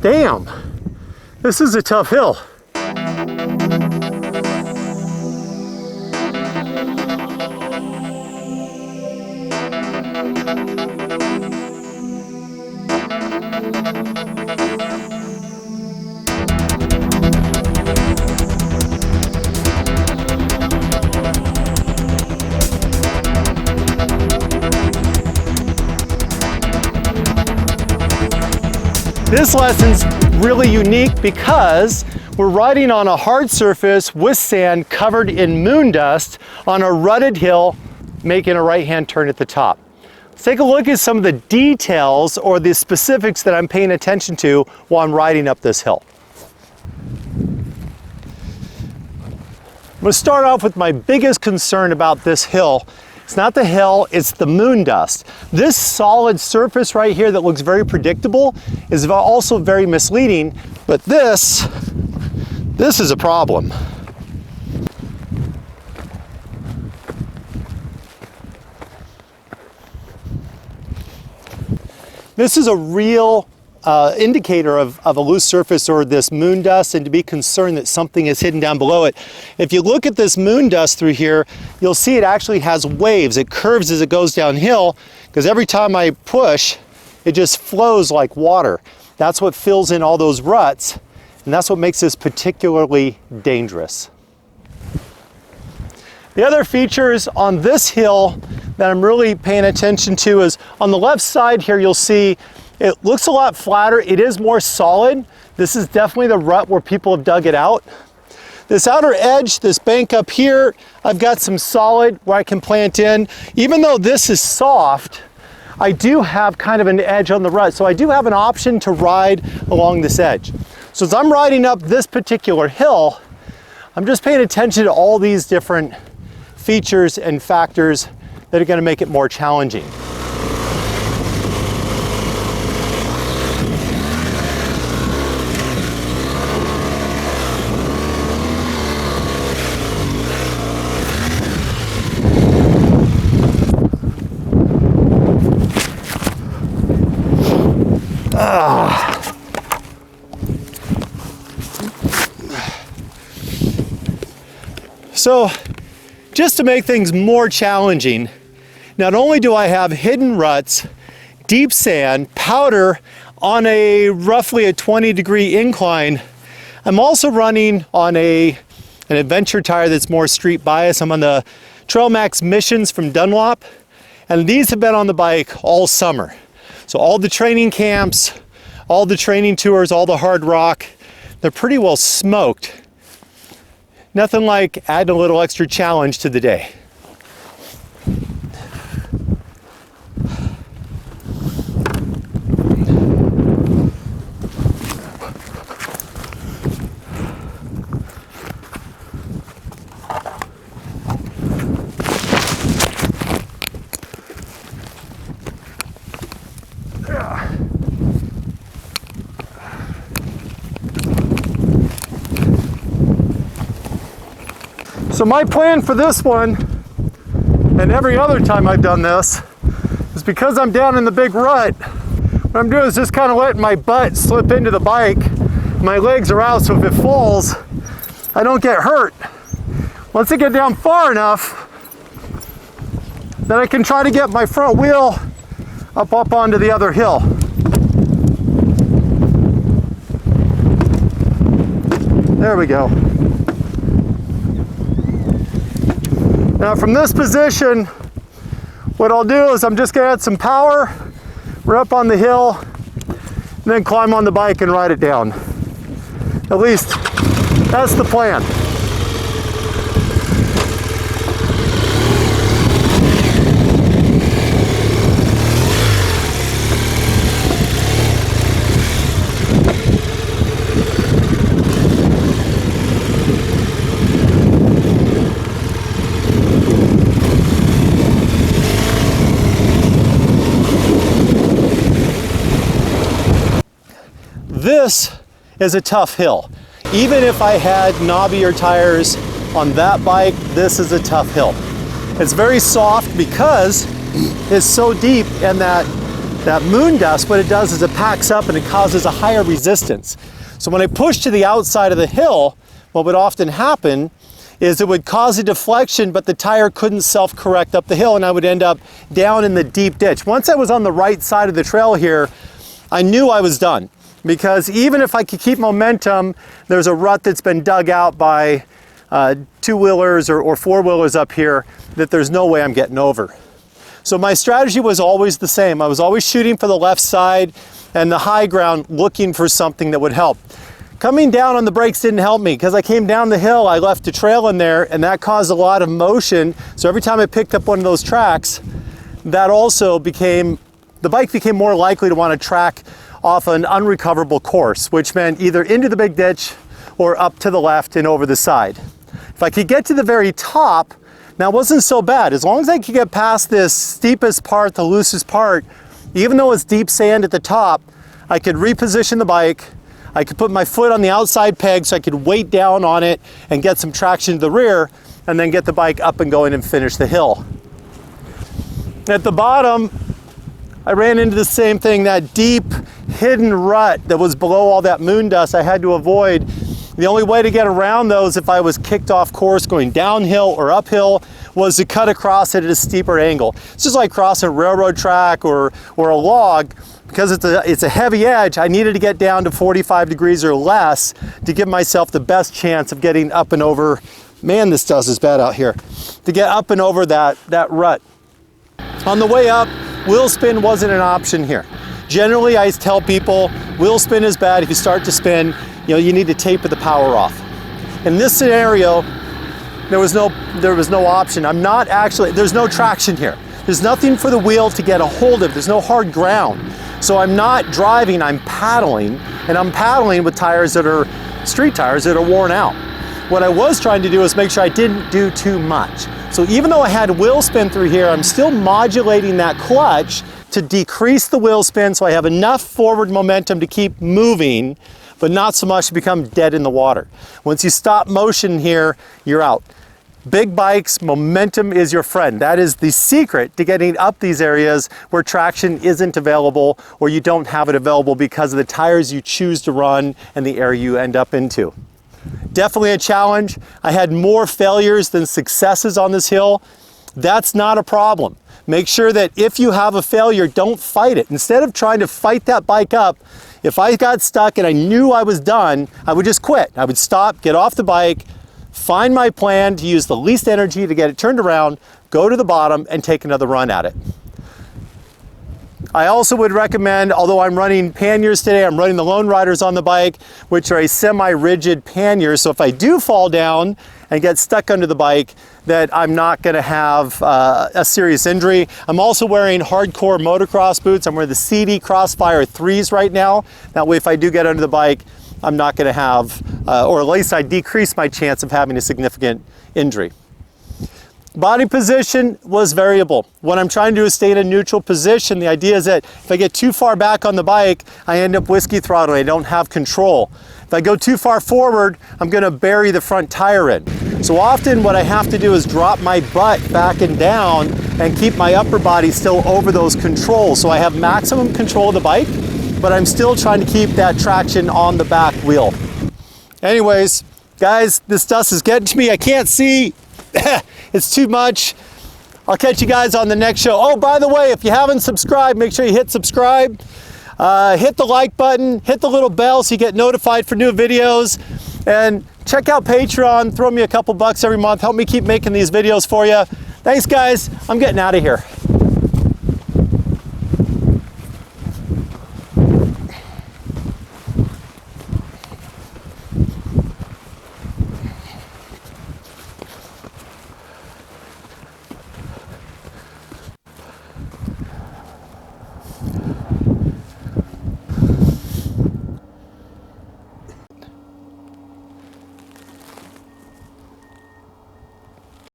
Damn, this is a tough hill. This lesson's really unique because we're riding on a hard surface with sand covered in moon dust on a rutted hill, making a right-hand turn at the top. Let's take a look at some of the details or the specifics that I'm paying attention to while I'm riding up this hill. I'm going to start off with my biggest concern about this hill. It's not the hill, it's the moon dust. This solid surface right here that looks very predictable is also very misleading, but this is a problem. This is a real indicator of a loose surface or this moon dust, and to be concerned that something is hidden down below it. If you look at this moon dust through here, you'll see it actually has waves. It curves as it goes downhill because every time I push, it just flows like water. That's what fills in all those ruts, and that's what makes this particularly dangerous. The other features on this hill that I'm really paying attention to is on the left side here, you'll see it looks a lot flatter. It is more solid. This is definitely the rut where people have dug it out. This outer edge, this bank up here, I've got some solid where I can plant in. Even though this is soft, I do have kind of an edge on the rut. So I do have an option to ride along this edge. So as I'm riding up this particular hill, I'm just paying attention to all these different features and factors that are going to make it more challenging. So just to make things more challenging, not only do I have hidden ruts, deep sand, powder on a roughly a 20-degree incline, I'm also running on an adventure tire that's more street bias. I'm on the Trail Max Missions from Dunlop, and these have been on the bike all summer. So all the training camps, all the training tours, all the hard rock, they're pretty well smoked. Nothing like adding a little extra challenge to the day. So my plan for this one, and every other time I've done this, is because I'm down in the big rut, what I'm doing is just kind of letting my butt slip into the bike. My legs are out, so if it falls, I don't get hurt. Once I get down far enough, then I can try to get my front wheel up onto the other hill. There we go. Now from this position, what I'll do is I'm just gonna add some power, we're up on the hill, and then climb on the bike and ride it down. At least, that's the plan. This is a tough hill. Even if I had knobbier tires on that bike, this is a tough hill. It's very soft because it's so deep, and that that moon dust, what it does is it packs up and it causes a higher resistance. So when I push to the outside of the hill, what would often happen is it would cause a deflection, but the tire couldn't self-correct up the hill, and I would end up down in the deep ditch. Once I was on the right side of the trail here, I knew I was done, because even if I could keep momentum, there's a rut that's been dug out by two-wheelers or four-wheelers up here that there's no way I'm getting over. So my strategy was always the same. I was always shooting for the left side and the high ground, looking for something that would help. Coming down on the brakes didn't help me, because I came down the hill, I left a trail in there, and that caused a lot of motion. So every time I picked up one of those tracks, that also became, the bike became more likely to want to track off an unrecoverable course, which meant either into the big ditch or up to the left and over the side. If I could get to the very top, now it wasn't so bad. As long as I could get past this steepest part, the loosest part, even though it's deep sand at the top, I could reposition the bike. I could put my foot on the outside peg so I could weight down on it and get some traction to the rear, and then get the bike up and going and finish the hill. At the bottom, I ran into the same thing, that deep hidden rut that was below all that moon dust I had to avoid. The only way to get around those if I was kicked off course going downhill or uphill was to cut across it at a steeper angle. It's just like crossing a railroad track or a log. Because it's a heavy edge, I needed to get down to 45 degrees or less to give myself the best chance of getting up and over, man, this dust is bad out here, to get up and over that rut. On the way up, wheel spin wasn't an option here. Generally, I tell people, wheel spin is bad. If you start to spin, you need to taper the power off. In this scenario, there was no option. There's no traction here. There's nothing for the wheel to get a hold of. There's no hard ground. So I'm not driving, I'm paddling, and I'm paddling with tires that are street tires that are worn out. What I was trying to do is make sure I didn't do too much. So even though I had wheel spin through here, I'm still modulating that clutch to decrease the wheel spin so I have enough forward momentum to keep moving, but not so much to become dead in the water. Once you stop motion here, you're out. Big bikes, momentum is your friend. That is the secret to getting up these areas where traction isn't available, or you don't have it available because of the tires you choose to run and the area you end up into. Definitely a challenge. I had more failures than successes on this hill. That's not a problem. Make sure that if you have a failure, don't fight it. Instead of trying to fight that bike up, if I got stuck and I knew I was done, I would just quit. I would stop, get off the bike, find my plan to use the least energy to get it turned around, go to the bottom, and take another run at it. I also would recommend, although I'm running panniers today, I'm running the Lone Riders on the bike, which are a semi-rigid pannier. So if I do fall down and get stuck under the bike, that I'm not going to have a serious injury. I'm also wearing hardcore motocross boots. I'm wearing the CD Crossfire 3s right now. That way, if I do get under the bike, I'm not going to have, or at least I decrease my chance of having a significant injury. Body position was variable. What I'm trying to do is stay in a neutral position. The idea is that if I get too far back on the bike, I end up whiskey throttling. I don't have control. If I go too far forward, I'm going to bury the front tire in. So often what I have to do is drop my butt back and down and keep my upper body still over those controls. So I have maximum control of the bike, but I'm still trying to keep that traction on the back wheel. Anyways, guys, this dust is getting to me. I can't see. It's too much. I'll catch you guys on the next show. Oh, by the way, if you haven't subscribed, make sure you hit subscribe. Hit the like button, hit the little bell so you get notified for new videos. And check out Patreon. Throw me a couple bucks every month. Help me keep making these videos for you. Thanks, guys. I'm getting out of here.